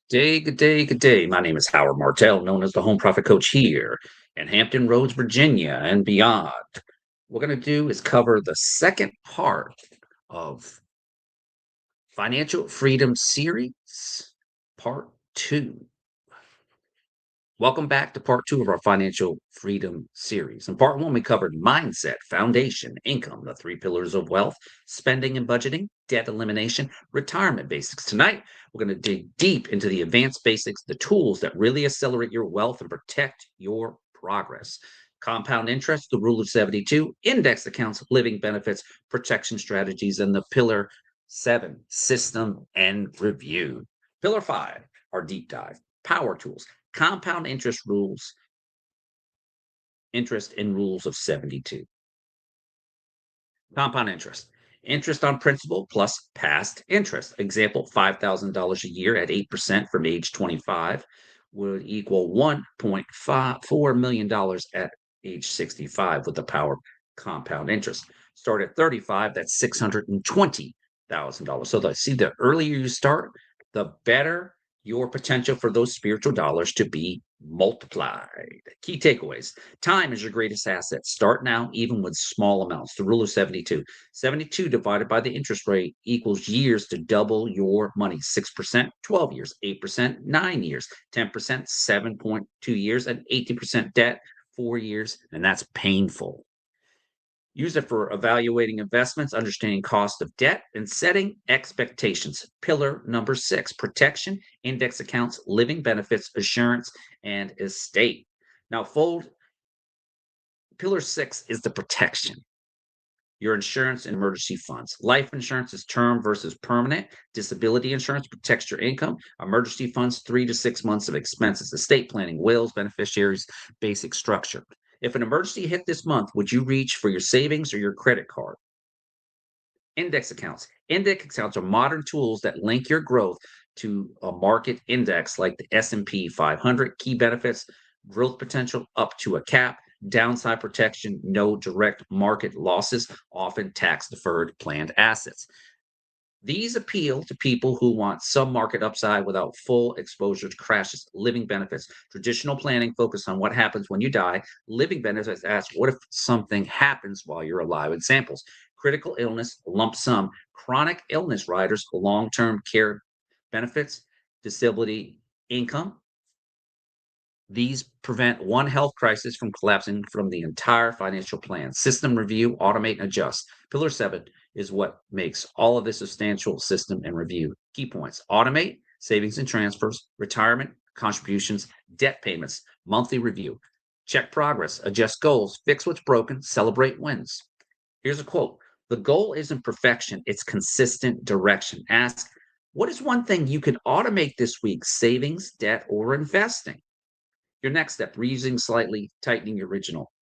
Day, good day, good day. My name is Howard Martell, known as the Home Profit Coach here in Hampton Roads, Virginia, and beyond. What we're going to do is cover the second part of Financial Freedom Series, Part 2. Welcome back to part 2 of our Financial Freedom Series. In part 1, we covered mindset, foundation, income, the 3 pillars of wealth, spending and budgeting, debt elimination, retirement basics. Tonight, we're going to dig deep into the advanced basics, the tools that really accelerate your wealth and protect your progress. Compound interest, the rule of 72, index accounts, living benefits, protection strategies, and the pillar 7, system and review. Pillar 5, our deep dive, power tools, compound interest in rules of 72. Compound interest. Interest on principal plus past interest. Example, $5,000 a year at 8% from age 25 would equal $1.4 million at age 65 with the power of compound interest. Start at 35, that's $620,000. So the earlier you start, the better your potential for those spiritual dollars to be multiplied. Key takeaways. Time is your greatest asset. Start now, even with small amounts. The rule of 72. 72 divided by the interest rate equals years to double your money. 6%, 12 years. 8%, 9 years. 10%, 7.2 years. And 18% debt, 4 years. And that's painful. Use it for evaluating investments, understanding cost of debt, and setting expectations. Pillar number 6, protection, index accounts, living benefits, assurance, and estate. Now, pillar 6 is the protection. Your insurance and emergency funds. Life insurance is term versus permanent. Disability insurance protects your income. Emergency funds, 3 to 6 months of expenses. Estate planning, wills, beneficiaries, basic structure. If an emergency hit this month, would you reach for your savings or your credit card? Index accounts. Index accounts are modern tools that link your growth to a market index like the S&P 500. Key benefits, growth potential up to a cap, downside protection, no direct market losses, often tax deferred planned assets. These appeal to people who want some market upside without full exposure to crashes. Living benefits. Traditional planning focus on what happens when you die. Living benefits ask what if something happens while you're alive? Examples: critical illness, lump sum, chronic illness riders, long term care benefits, disability income. These prevent one health crisis from collapsing from the entire financial plan. System review, automate, and adjust. Pillar 7 is what makes all of this substantial system and review. Key points: automate, savings and transfers, retirement, contributions, debt payments, monthly review. Check progress, adjust goals, fix what's broken, celebrate wins. Here's a quote: the goal isn't perfection, it's consistent direction. Ask, what is one thing you can automate this week? Savings, debt, or investing? Your next step, reusing slightly, tightening your original.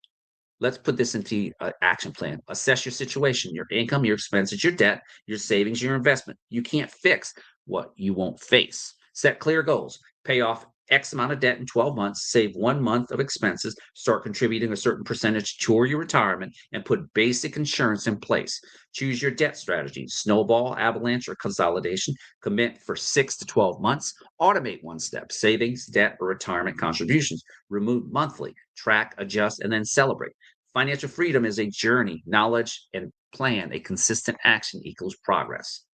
Let's put this into an action plan. Assess your situation, your income, your expenses, your debt, your savings, your investment. You can't fix what you won't face. Set clear goals. Pay off X amount of debt in 12 months, save 1 month of expenses, start contributing a certain percentage toward your retirement, and put basic insurance in place. Choose your debt strategy: snowball, avalanche, or consolidation. Commit for 6 to 12 months. Automate one step: savings, debt, or retirement contributions. Remove monthly. Track, adjust, and then celebrate. Financial freedom is a journey. Knowledge and plan, a consistent action equals progress.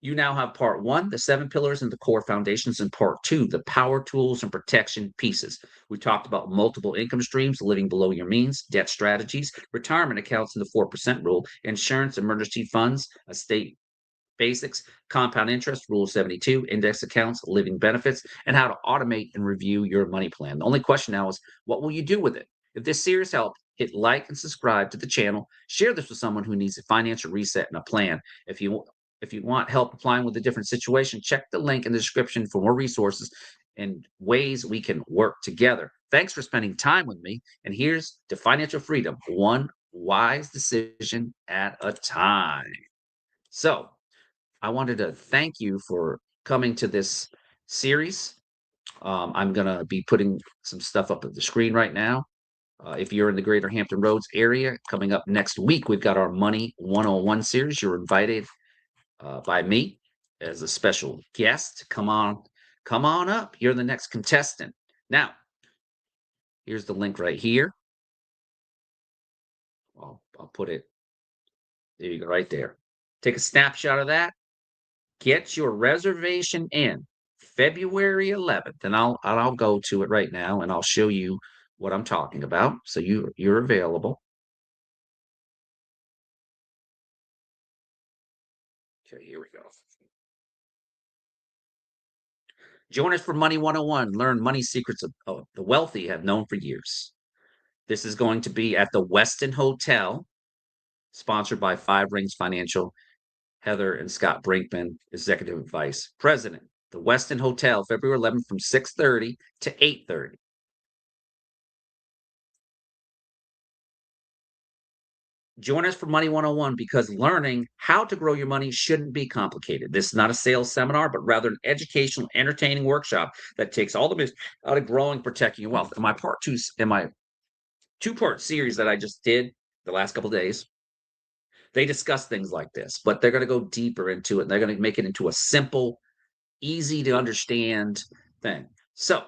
You now have part 1, the 7 pillars and the core foundations, and part 2, the power tools and protection pieces. We talked about multiple income streams, living below your means, debt strategies, retirement accounts in the 4% rule, insurance, emergency funds, estate basics, compound interest, rule 72, index accounts, living benefits, and how to automate and review your money plan. The only question now is, what will you do with it? If this series helped, hit like and subscribe to the channel. Share this with someone who needs a financial reset and a plan. If you want help applying with a different situation, check the link in the description for more resources and ways we can work together. Thanks for spending time with me. And here's to financial freedom, one wise decision at a time. So, I wanted to thank you for coming to this series. I'm going to be putting some stuff up at the screen right now. If you're in the greater Hampton Roads area, coming up next week, we've got our Money 101 series. You're invited by me. as a special guest. Come on up. You're the next contestant. Now, here's the link right here. I'll put it there. You go, right there. Take a snapshot of that. Get your reservation in February 11th, and I'll go to it right now, and I'll show you what I'm talking about. So you're available. Okay, here we go. Join us for Money 101. Learn money secrets of the wealthy have known for years. This is going to be at the Westin Hotel, sponsored by Five Rings Financial. Heather and Scott Brinkman, Executive Vice President. The Westin Hotel, February 11th from 6:30 to 8:30. Join us for Money 101 because learning how to grow your money shouldn't be complicated. This is not a sales seminar, but rather an educational, entertaining workshop that takes all the myths out of growing, protecting your wealth. In my two-part series that I just did the last couple of days, they discuss things like this, but they're going to go deeper into it. And they're going to make it into a simple, easy to understand thing. So,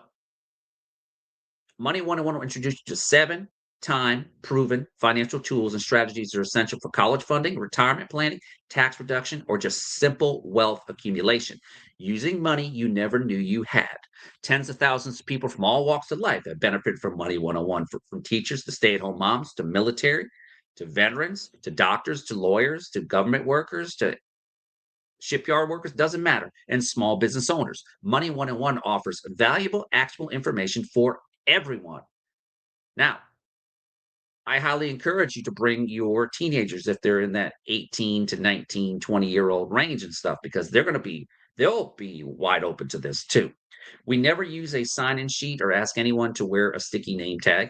Money 101 will introduce you to 7 time proven financial tools and strategies that are essential for college funding, retirement planning, tax reduction, or just simple wealth accumulation. Using money you never knew you had. Tens of thousands of people from all walks of life have benefited from Money 101, from teachers to stay at home moms to military to veterans to doctors to lawyers to government workers to shipyard workers, doesn't matter, and small business owners. Money 101 offers valuable, actionable information for everyone. Now, I highly encourage you to bring your teenagers if they're in that 18 to 19, 20-year-old range and stuff, because they'll be wide open to this too. We never use a sign-in sheet or ask anyone to wear a sticky name tag.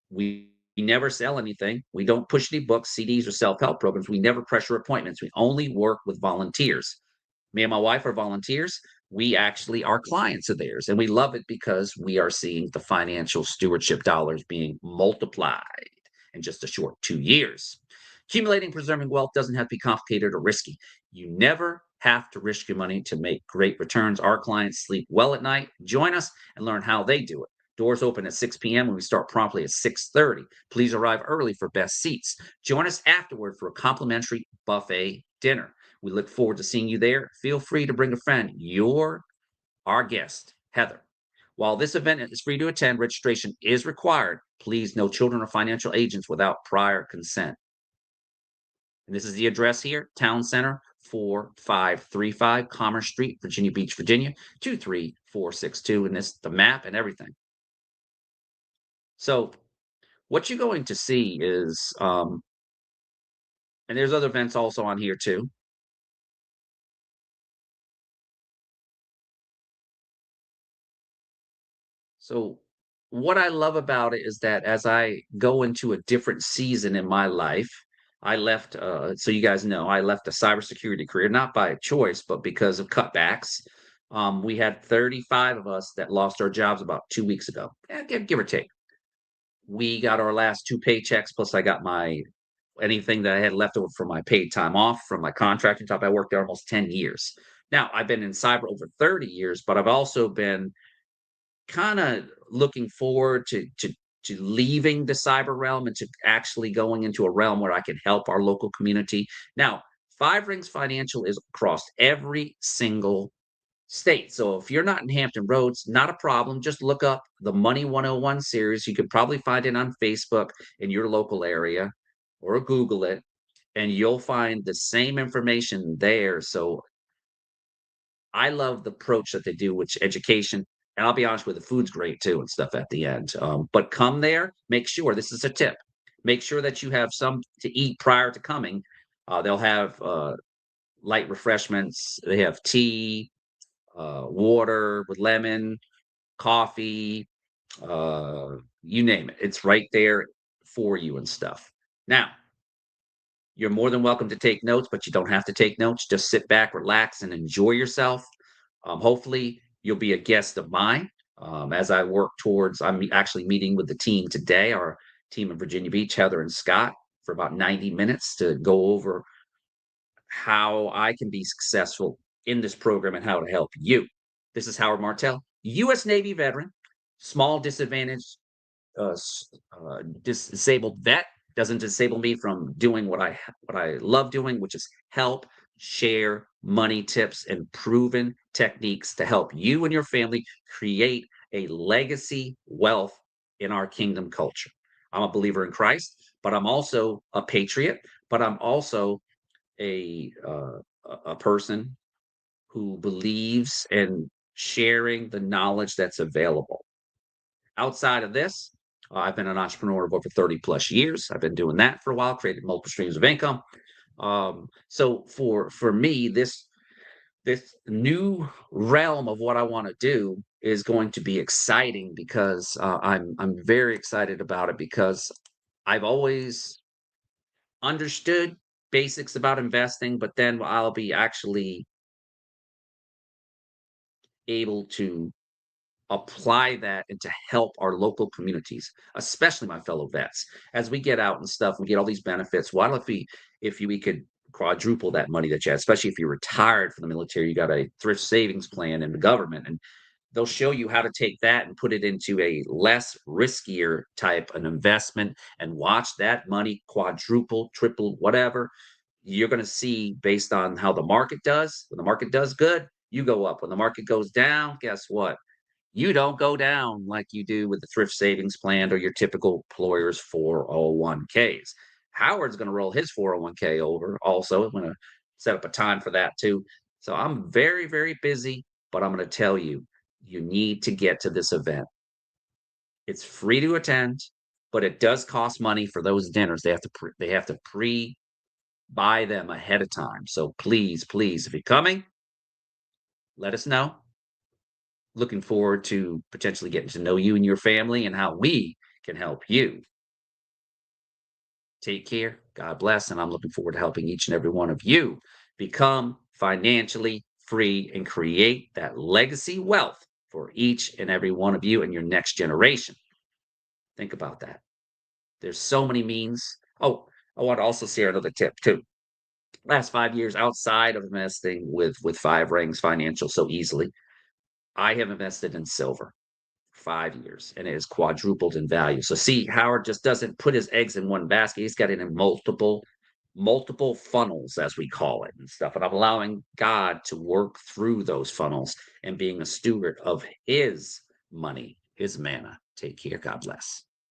We never sell anything. We don't push any books, CDs, or self-help programs. We never pressure appointments. We only work with volunteers. Me and my wife are volunteers. We actually are clients of theirs, and we love it because we are seeing the financial stewardship dollars being multiplied in just a short 2 years. Accumulating, preserving wealth doesn't have to be complicated or risky. You never have to risk your money to make great returns. Our clients sleep well at night. Join us and learn how they do it. Doors open at 6 p.m. and we start promptly at 6:30. Please arrive early for best seats. Join us afterward for a complimentary buffet dinner. We look forward to seeing you there. Feel free to bring a friend. You're our guest, Heather. While this event is free to attend, registration is required. Please, no children or financial agents without prior consent. And this is the address here, Town Center, 4535 Commerce Street, Virginia Beach, Virginia, 23462. And this the map and everything. So what you're going to see is, and there's other events also on here too. So what I love about it is that as I go into a different season in my life, I left, so you guys know, I left a cybersecurity career, not by choice, but because of cutbacks. We had 35 of us that lost our jobs about 2 weeks ago, give or take. We got our last two paychecks, plus I got my anything that I had left over from my paid time off from my contracting job. I worked there almost 10 years. Now, I've been in cyber over 30 years, but I've also been kind of looking forward to leaving the cyber realm and to actually going into a realm where I can help our local community. Now, Five Rings Financial is across every single state. So if you're not in Hampton Roads, not a problem. Just look up the Money 101 series. You could probably find it on Facebook in your local area or Google it, and you'll find the same information there. So I love the approach that they do with education. And I'll be honest with you, the food's great too and stuff at the end. But come there, make sure this is a tip. Make sure that you have some to eat prior to coming. They'll have light refreshments. They have tea, water with lemon, coffee, you name it. It's right there for you and stuff. Now, you're more than welcome to take notes, but you don't have to take notes. Just sit back, relax, and enjoy yourself. Hopefully, you'll be a guest of mine as I work towards. Actually meeting with the team today, our team in Virginia Beach, Heather and Scott, for about 90 minutes to go over how I can be successful in this program and how to help you. This is Howard Martell, U.S. Navy veteran, small disadvantaged disabled vet. Doesn't disable me from doing what I love doing, which is help share money tips and proven techniques to help you and your family create a legacy wealth in our kingdom culture. I'm a believer in Christ, but I'm also a patriot, but I'm also a person who believes in sharing the knowledge that's available. Outside of this, I've been an entrepreneur of over 30 plus years. I've been doing that for a while, created multiple streams of income. So for me, this new realm of what I want to do is going to be exciting because I'm very excited about it because I've always understood basics about investing, but then I'll be actually able to apply that and to help our local communities, especially my fellow vets. As we get out and stuff, we get all these benefits. Why don't we, if we could quadruple that money that you have, especially if you're retired from the military, you got a thrift savings plan in the government, and they'll show you how to take that and put it into a less riskier type of investment and watch that money quadruple, triple, whatever. You're going to see based on how the market does. When the market does good, you go up. When the market goes down, guess what? You don't go down like you do with the thrift savings plan or your typical employer's 401ks. Howard's going to roll his 401k over also. I'm going to set up a time for that too. So I'm very, very busy, but I'm going to tell you, you need to get to this event. It's free to attend, but it does cost money for those dinners. They have to pre buy them ahead of time. So please, please, if you're coming, let us know. Looking forward to potentially getting to know you and your family and how we can help you. Take care. God bless. And I'm looking forward to helping each and every one of you become financially free and create that legacy wealth for each and every one of you and your next generation. Think about that. There's so many means. Oh, I want to also share another tip too. Last 5 years outside of investing with Five Rings Financial so easily, I have invested in silver 5 years and it has quadrupled in value. So see, Howard just doesn't put his eggs in one basket. He's got it in multiple funnels, as we call it, and stuff. And I'm allowing God to work through those funnels and being a steward of his money, his manna. Take care. God bless.